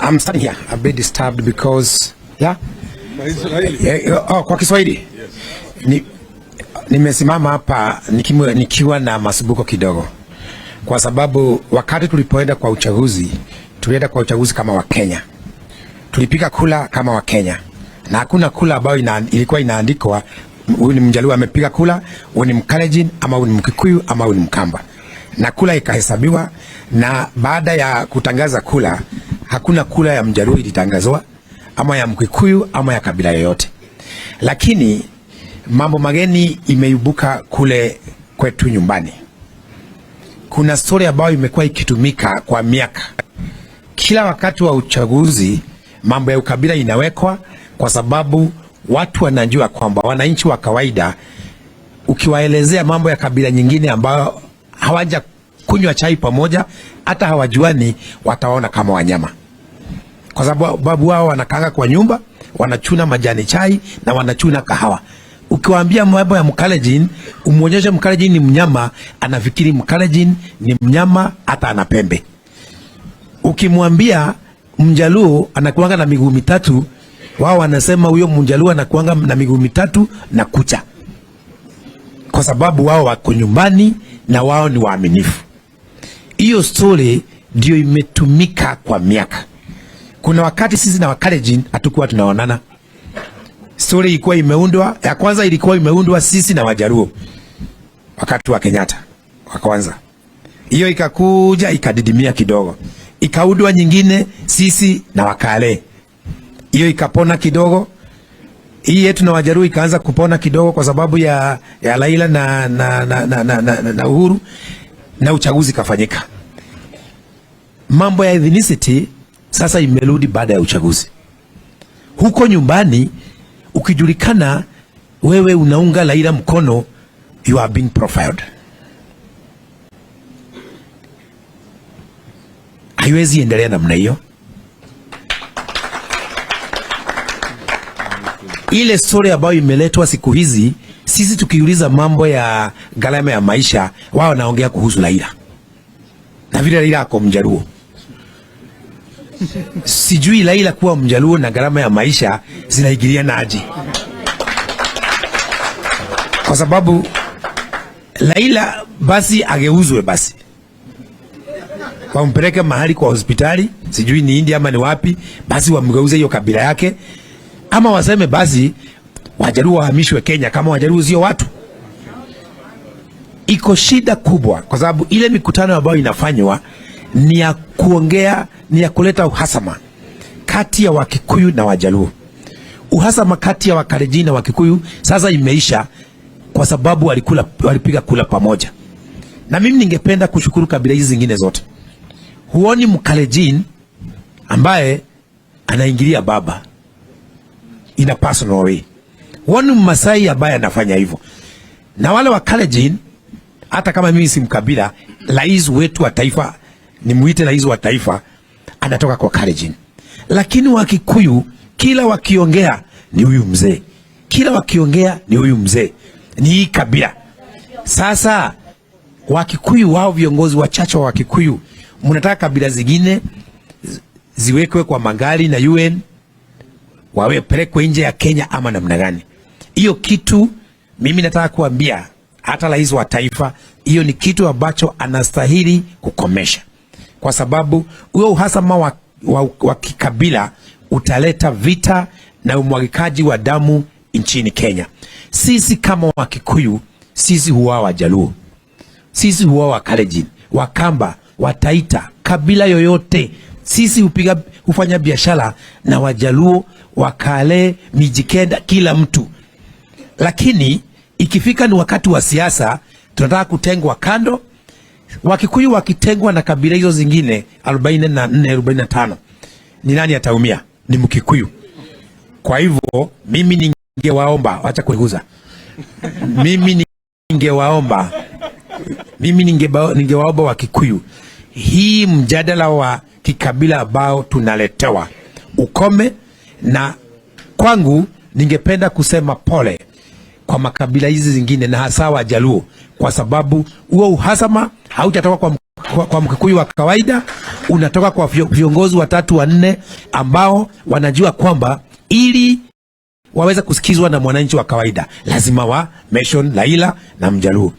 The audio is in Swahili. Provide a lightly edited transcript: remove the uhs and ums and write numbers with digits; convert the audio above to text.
I'm standing here a bit disturbed because kwa Kiswahili nimesimama hapa nikiwa na masubuko kidogo, kwa sababu wakati tulipoenda kwa uchaguzi, tulienda kwa uchaguzi kama wa Kenya, tulipiga kula kama wa Kenya, na hakuna kula ambayo ilikuwa inaandikwa huyu ni Mjaluo amepiga kula, huyu ni Mkalenjin, ama huyu ni Mkikuyu, ama huyu ni Mkamba, na kula ikahesabiwa. Na baada ya kutangaza kula, hakuna kula ya Mjaluo ilitangazwa, ama ya Mkikuyu, ama ya kabila yoyote. Lakini mambo mageni imeibuka kule kwetu nyumbani. Kuna story ambayo imekuwa ikitumika kwa miaka. Kila wakati wa uchaguzi mambo ya ukabila inawekwa, kwa sababu watu wanajua kwamba wananchi wa kawaida ukiwaelezea mambo ya kabila nyingine ambayo hawaja kunywa chai pamoja, hata hawajuani, wataona kama wanyama, kwa sababu wao wanakanga kwa nyumba, wanachuna majani chai na wanachuna kahawa. Ukiwaambia mambo ya Mkalenjin, umuonyeshe Mkalenjin ni mnyama, anafikiri Mkalenjin ni mnyama, hata ana pembe. Ukimwambia Mjaluo anakuanga na miguu mitatu, wao wanasema huyo Mjaluo anakuanga na miguu mitatu na kucha, kwa sababu wao wako nyumbani na wao ni waaminifu. Hiyo story ndio imetumika kwa miaka. Kuna wakati sisi na Wakalenjin hatukuwa tunaonana. Story ilikuwa imeundwa, ya kwanza ilikuwa imeundwa sisi na Wajaluo wakati wa Kenyatta wa kwanza. Hiyo ikakuja ikadidimia kidogo, ikaundwa nyingine sisi na Wakale. Hiyo ikapona kidogo. Hii yetu na Wajaluo ikaanza kupona kidogo kwa sababu ya Raila na Uhuru, na uchaguzi kafanyika. Mambo ya ethnicity sasa imerudi baada ya uchaguzi. Huko nyumbani ukijulikana wewe unaunga Raila mkono, you are being profiled. Haiwezi endelea namna hiyo. Ile story ambayo imeletwa siku hizi, sisi tukiuliza mambo ya gharama ya maisha, wao naongea kuhusu Raila, na vile Raila ako Mjaluo. Sijui Raila kuwa Mjaluo na gharama ya maisha zinaingiliana aje, kwa sababu Raila basi ageuzwe, basi wampeleke mahali kwa hospitali, sijui ni India ama ni wapi, basi wamgeuze hiyo kabila yake, ama waseme basi Wajaluo wahamishwe Kenya kama Wajaluo sio watu. Iko shida kubwa, kwa sababu ile mikutano ambayo inafanywa ni ya kuongea, ni ya kuleta uhasama kati ya Wakikuyu na Wajaluo. Uhasama kati ya Wakalenjin na Wakikuyu sasa imeisha, kwa sababu walipiga kula pamoja. Na mimi ningependa kushukuru kabila hizi zingine zote. Huoni Mkalenjin ambaye anaingilia baba in a personal way. Huoni Mmasai ambaye anafanya hivyo. Na wale Wakalenjin, hata kama mimi si mkabila, rais wetu wa taifa, ni muite rais wa taifa, anatoka kwa Kalenjin. Lakini Wakikuyu kila wakiongea ni huyu mzee, kila wakiongea ni huyu mzee, ni hii kabila. Sasa Wakikuyu wao viongozi wachache wa Wakikuyu, mnataka kabila zingine ziwekwe kwa magari na UN wawe pelekwe nje ya Kenya ama namna gani? Hiyo kitu mimi nataka kuambia hata rais wa taifa, hiyo ni kitu ambacho anastahili kukomesha, kwa sababu huo uhasama wa kikabila utaleta vita na umwagikaji wa damu nchini Kenya. Sisi kama Wakikuyu, sisi huwa Wajaluo, sisi huwa Wakalenjin, Wakamba, Wataita, kabila yoyote, sisi hufanya biashara na Wajaluo, Wakale, Mijikenda, kila mtu. Lakini ikifika ni wakati wa siasa, tunataka kutengwa kando. Wakikuyu wakitengwa na kabila hizo zingine 44, 45, ni nani ataumia? Ni Mkikuyu. Kwa hivyo mimi ningewaomba, acha kuiguza. Mimi ningewaomba Wakikuyu, hii mjadala wa kikabila ambao tunaletewa ukome. Na kwangu ningependa kusema pole kwa makabila hizi zingine, na hasa Wajaluo, kwa sababu huo uhasama hautatoka kwa Mkikuyu wa kawaida, unatoka kwa viongozi 3 4 ambao wanajua kwamba ili waweza kusikizwa na mwananchi wa kawaida lazima wa mention Raila na Mjaluo.